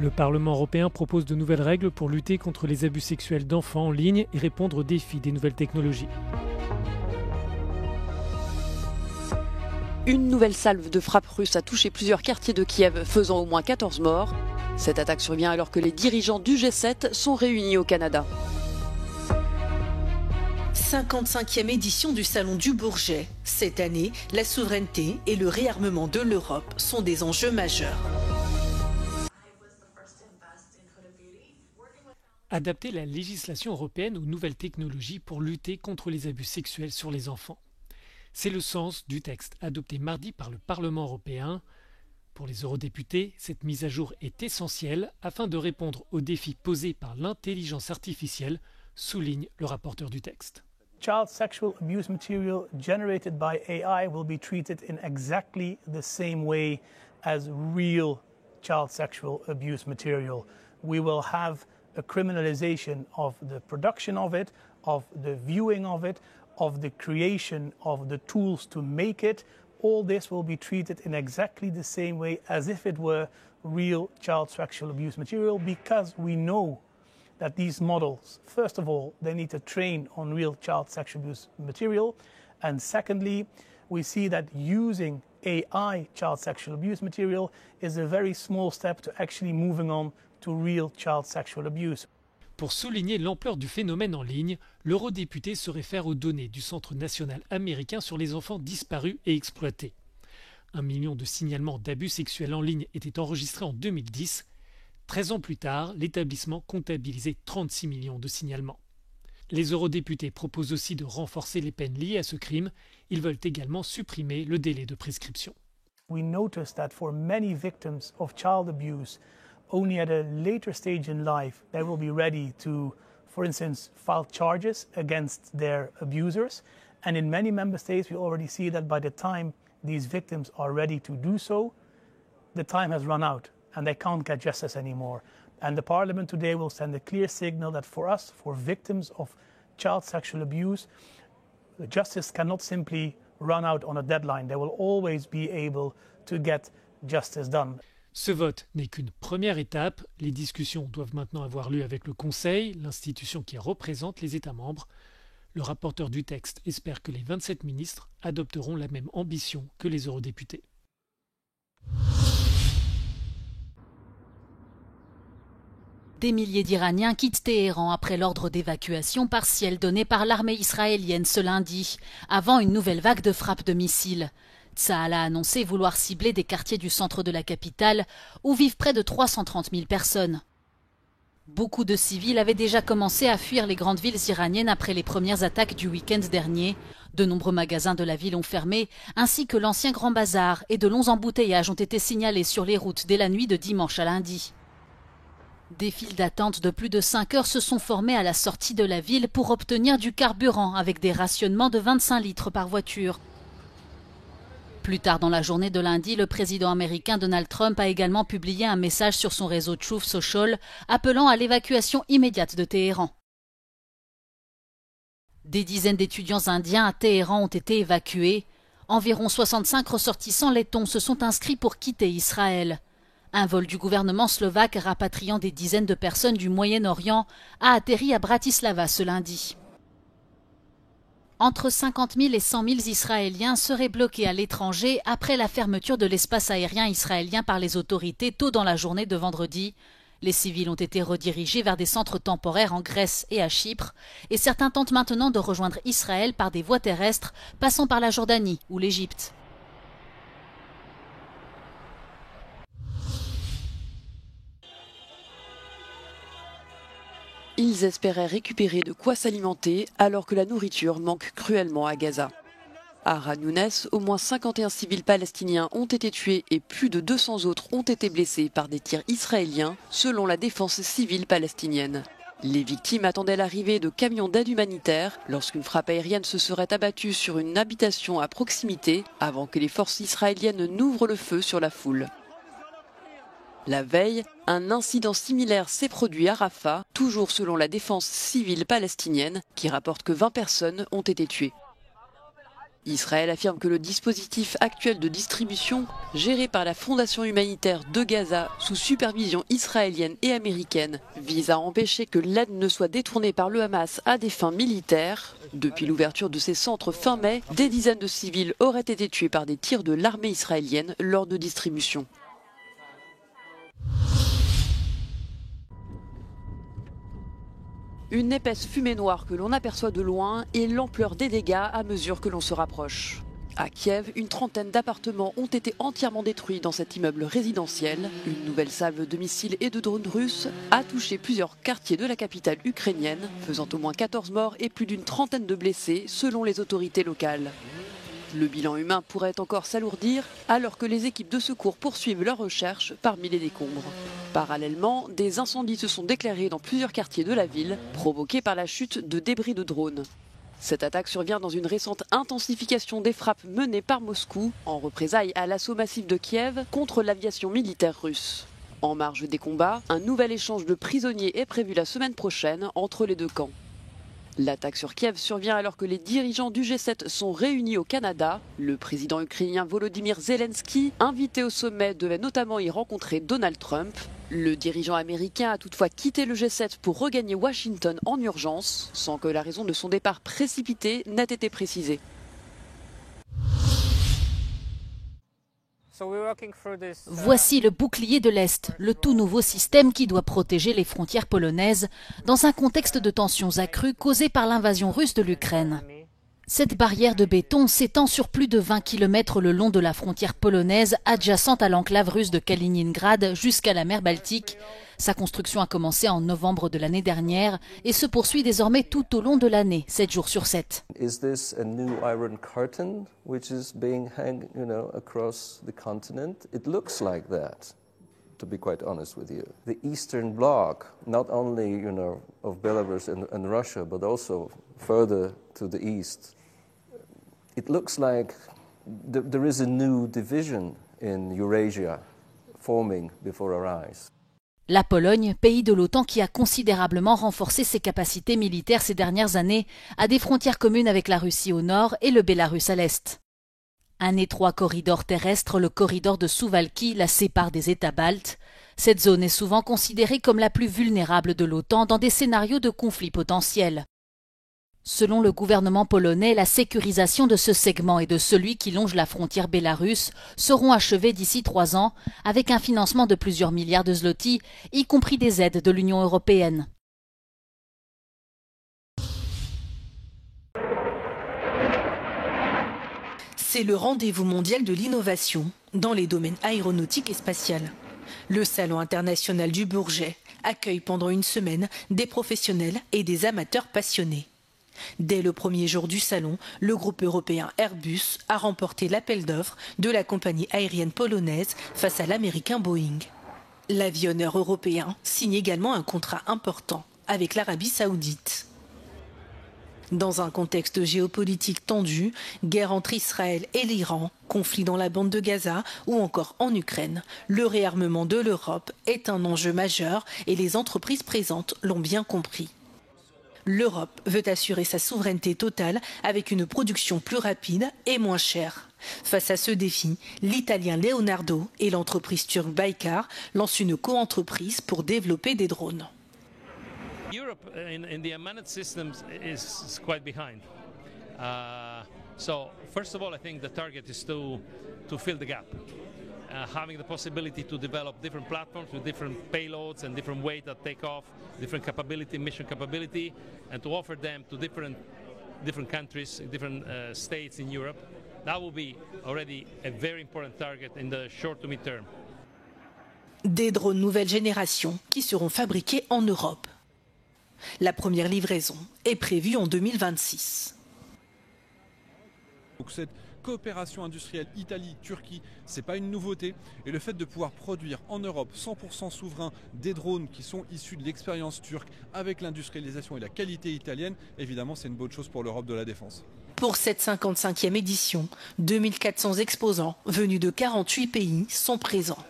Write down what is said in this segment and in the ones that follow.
Le Parlement européen propose de nouvelles règles pour lutter contre les abus sexuels d'enfants en ligne et répondre aux défis des nouvelles technologies. Une nouvelle salve de frappe russe a touché plusieurs quartiers de Kiev, faisant au moins 14 morts. Cette attaque survient alors que les dirigeants du G7 sont réunis au Canada. 55e édition du Salon du Bourget. Cette année, la souveraineté et le réarmement de l'Europe sont des enjeux majeurs. Adapter la législation européenne aux nouvelles technologies pour lutter contre les abus sexuels sur les enfants. C'est le sens du texte adopté mardi par le Parlement européen. Pour les eurodéputés, cette mise à jour est essentielle afin de répondre aux défis posés par l'intelligence artificielle, souligne le rapporteur du texte. Child sexual abuse material generated by AI will be treated in exactly the same way as real child sexual abuse material. We will have a criminalization of the production of it, of the viewing of the creation of the tools to make it. All this will be treated in exactly the same way as if it were real child sexual abuse material, because we know that these models, first of all, they need to train on real child sexual abuse material. And secondly, we see that using AI child sexual abuse material is a very small step to actually moving on to real child sexual abuse. Pour souligner l'ampleur du phénomène en ligne, l'eurodéputé se réfère aux données du Centre national américain sur les enfants disparus et exploités. 1 million de signalements d'abus sexuels en ligne étaient enregistrés en 2010. 13 ans plus tard, l'établissement comptabilisait 36 millions de signalements. Les eurodéputés proposent aussi de renforcer les peines liées à ce crime. Ils veulent également supprimer le délai de prescription. We notice that for many victims of child abuse, only at a later stage in life they will be ready to, for instance, file charges against their abusers. And in many member states we already see that by the time these victims are ready to do so, the time has run out and they can't get justice anymore. And the Parliament today will send a clear signal that for us, for victims of child sexual abuse, justice cannot simply run out on a deadline. They will always be able to get justice done. Ce vote n'est qu'une première étape. Les discussions doivent maintenant avoir lieu avec le Conseil, l'institution qui représente les États membres. Le rapporteur du texte espère que les 27 ministres adopteront la même ambition que les eurodéputés. Des milliers d'Iraniens quittent Téhéran après l'ordre d'évacuation partielle donné par l'armée israélienne ce lundi, avant une nouvelle vague de frappes de missiles. Tsahal a annoncé vouloir cibler des quartiers du centre de la capitale où vivent près de 330 000 personnes. Beaucoup de civils avaient déjà commencé à fuir les grandes villes iraniennes après les premières attaques du week-end dernier. De nombreux magasins de la ville ont fermé, ainsi que l'ancien Grand Bazar, et de longs embouteillages ont été signalés sur les routes dès la nuit de dimanche à lundi. Des files d'attente de plus de 5 heures se sont formées à la sortie de la ville pour obtenir du carburant avec des rationnements de 25 litres par voiture. Plus tard dans la journée de lundi, le président américain Donald Trump a également publié un message sur son réseau Truth Social appelant à l'évacuation immédiate de Téhéran. Des dizaines d'étudiants indiens à Téhéran ont été évacués. Environ 65 ressortissants lettons se sont inscrits pour quitter Israël. Un vol du gouvernement slovaque rapatriant des dizaines de personnes du Moyen-Orient a atterri à Bratislava ce lundi. Entre 50 000 et 100 000 Israéliens seraient bloqués à l'étranger après la fermeture de l'espace aérien israélien par les autorités tôt dans la journée de vendredi. Les civils ont été redirigés vers des centres temporaires en Grèce et à Chypre, et certains tentent maintenant de rejoindre Israël par des voies terrestres passant par la Jordanie ou l'Égypte. Ils espéraient récupérer de quoi s'alimenter alors que la nourriture manque cruellement à Gaza. À Khan Younes, au moins 51 civils palestiniens ont été tués et plus de 200 autres ont été blessés par des tirs israéliens, selon la défense civile palestinienne. Les victimes attendaient l'arrivée de camions d'aide humanitaire lorsqu'une frappe aérienne se serait abattue sur une habitation à proximité avant que les forces israéliennes n'ouvrent le feu sur la foule. La veille, un incident similaire s'est produit à Rafah, toujours selon la défense civile palestinienne, qui rapporte que 20 personnes ont été tuées. Israël affirme que le dispositif actuel de distribution, géré par la Fondation humanitaire de Gaza sous supervision israélienne et américaine, vise à empêcher que l'aide ne soit détournée par le Hamas à des fins militaires. Depuis l'ouverture de ces centres fin mai, des dizaines de civils auraient été tués par des tirs de l'armée israélienne lors de distribution. Une épaisse fumée noire que l'on aperçoit de loin et l'ampleur des dégâts à mesure que l'on se rapproche. À Kiev, une trentaine d'appartements ont été entièrement détruits dans cet immeuble résidentiel. Une nouvelle salve de missiles et de drones russes a touché plusieurs quartiers de la capitale ukrainienne, faisant au moins 14 morts et plus d'une trentaine de blessés selon les autorités locales. Le bilan humain pourrait encore s'alourdir alors que les équipes de secours poursuivent leurs recherches parmi les décombres. Parallèlement, des incendies se sont déclarés dans plusieurs quartiers de la ville, provoqués par la chute de débris de drones. Cette attaque survient dans une récente intensification des frappes menées par Moscou en représailles à l'assaut massif de Kiev contre l'aviation militaire russe. En marge des combats, un nouvel échange de prisonniers est prévu la semaine prochaine entre les deux camps. L'attaque sur Kiev survient alors que les dirigeants du G7 sont réunis au Canada. Le président ukrainien Volodymyr Zelensky, invité au sommet, devait notamment y rencontrer Donald Trump. Le dirigeant américain a toutefois quitté le G7 pour regagner Washington en urgence, sans que la raison de son départ précipité n'ait été précisée. Voici le bouclier de l'Est, le tout nouveau système qui doit protéger les frontières polonaises dans un contexte de tensions accrues causées par l'invasion russe de l'Ukraine. Cette barrière de béton s'étend sur plus de 20 km le long de la frontière polonaise adjacente à l'enclave russe de Kaliningrad jusqu'à la mer Baltique. Sa construction a commencé en novembre de l'année dernière et se poursuit désormais tout au long de l'année, 7 jours sur 7. Is this a new iron curtain which is being hung, across the continent? It looks like that, to be quite honest with you. The Eastern Bloc, not only, of Belarus and Russia, but also further to the east, it looks like there is a new division in Eurasia forming before our eyes. La Pologne, pays de l'OTAN qui a considérablement renforcé ses capacités militaires ces dernières années, a des frontières communes avec la Russie au nord et le Bélarus à l'est. Un étroit corridor terrestre, le corridor de Suwałki, la sépare des États baltes. Cette zone est souvent considérée comme la plus vulnérable de l'OTAN dans des scénarios de conflits potentiels. Selon le gouvernement polonais, la sécurisation de ce segment et de celui qui longe la frontière bélarusse seront achevées d'ici 3 ans, avec un financement de plusieurs milliards de zlotys, y compris des aides de l'Union européenne. C'est le rendez-vous mondial de l'innovation dans les domaines aéronautiques et spatial. Le Salon international du Bourget accueille pendant une semaine des professionnels et des amateurs passionnés. Dès le premier jour du salon, le groupe européen Airbus a remporté l'appel d'offres de la compagnie aérienne polonaise face à l'américain Boeing. L'avionneur européen signe également un contrat important avec l'Arabie saoudite. Dans un contexte géopolitique tendu, guerre entre Israël et l'Iran, conflit dans la bande de Gaza ou encore en Ukraine, le réarmement de l'Europe est un enjeu majeur et les entreprises présentes l'ont bien compris. L'Europe veut assurer sa souveraineté totale avec une production plus rapide et moins chère. Face à ce défi, l'Italien Leonardo et l'entreprise turque Baykar lancent une co-entreprise pour développer des drones. Europe in the unmanned systems is quite behind. So first of all, I think the target is to fill the gap. Having the possibility to develop different platforms with different payloads and different weight that take off, different capability, mission capability, and to offer them to different countries, different states in Europe. That will be already a very important target in the short to mid-term. Des drones nouvelle génération qui seront fabriqués en Europe. La première livraison est prévue en 2026. Donc cette coopération industrielle Italie-Turquie, c'est pas une nouveauté. Et le fait de pouvoir produire en Europe 100% souverain des drones qui sont issus de l'expérience turque avec l'industrialisation et la qualité italienne, évidemment c'est une bonne chose pour l'Europe de la défense. Pour cette 55e édition, 2400 exposants venus de 48 pays sont présents.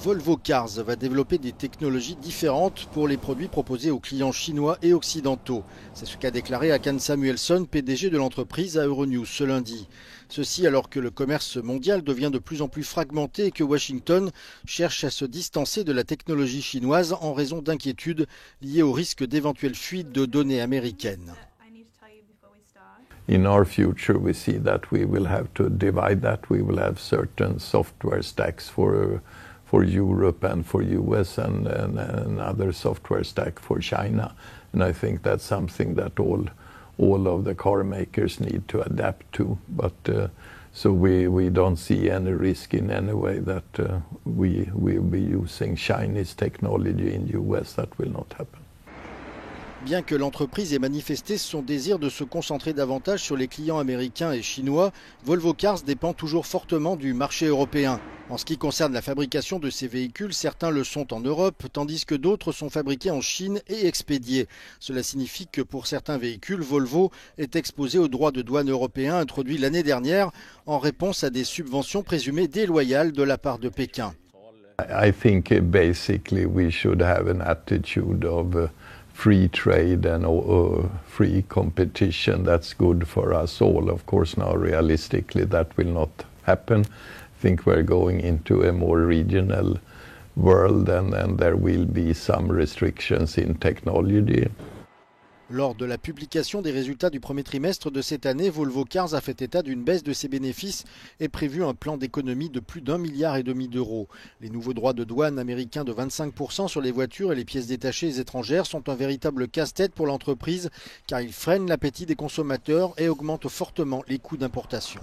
Volvo Cars va développer des technologies différentes pour les produits proposés aux clients chinois et occidentaux. C'est ce qu'a déclaré Håkan Samuelsson, PDG de l'entreprise à Euronews ce lundi. Ceci alors que le commerce mondial devient de plus en plus fragmenté et que Washington cherche à se distancer de la technologie chinoise en raison d'inquiétudes liées au risque d'éventuelles fuites de données américaines. In our future, we see that we will have to divide that. We will have certain software stacks for Europe and for US and other software stack for China. And I think that's something that all of the car makers need to adapt to. But so we don't see any risk in any way that we will be using Chinese technology in US. That will not happen. Bien que l'entreprise ait manifesté son désir de se concentrer davantage sur les clients américains et chinois, Volvo Cars dépend toujours fortement du marché européen. En ce qui concerne la fabrication de ces véhicules, certains le sont en Europe, tandis que d'autres sont fabriqués en Chine et expédiés. Cela signifie que pour certains véhicules, Volvo est exposé aux droits de douane européens introduits l'année dernière en réponse à des subventions présumées déloyales de la part de Pékin. I think basically we should have an attitude of free trade and free competition. That's good for us all. Of course, now realistically that will not happen. I think we're going into a more regional world and there will be some restrictions in technology. Lors de la publication des résultats du premier trimestre de cette année, Volvo Cars a fait état d'une baisse de ses bénéfices et prévu un plan d'économie de plus d'1,5 milliard d'euros. Les nouveaux droits de douane américains de 25% sur les voitures et les pièces détachées étrangères sont un véritable casse-tête pour l'entreprise car ils freinent l'appétit des consommateurs et augmentent fortement les coûts d'importation.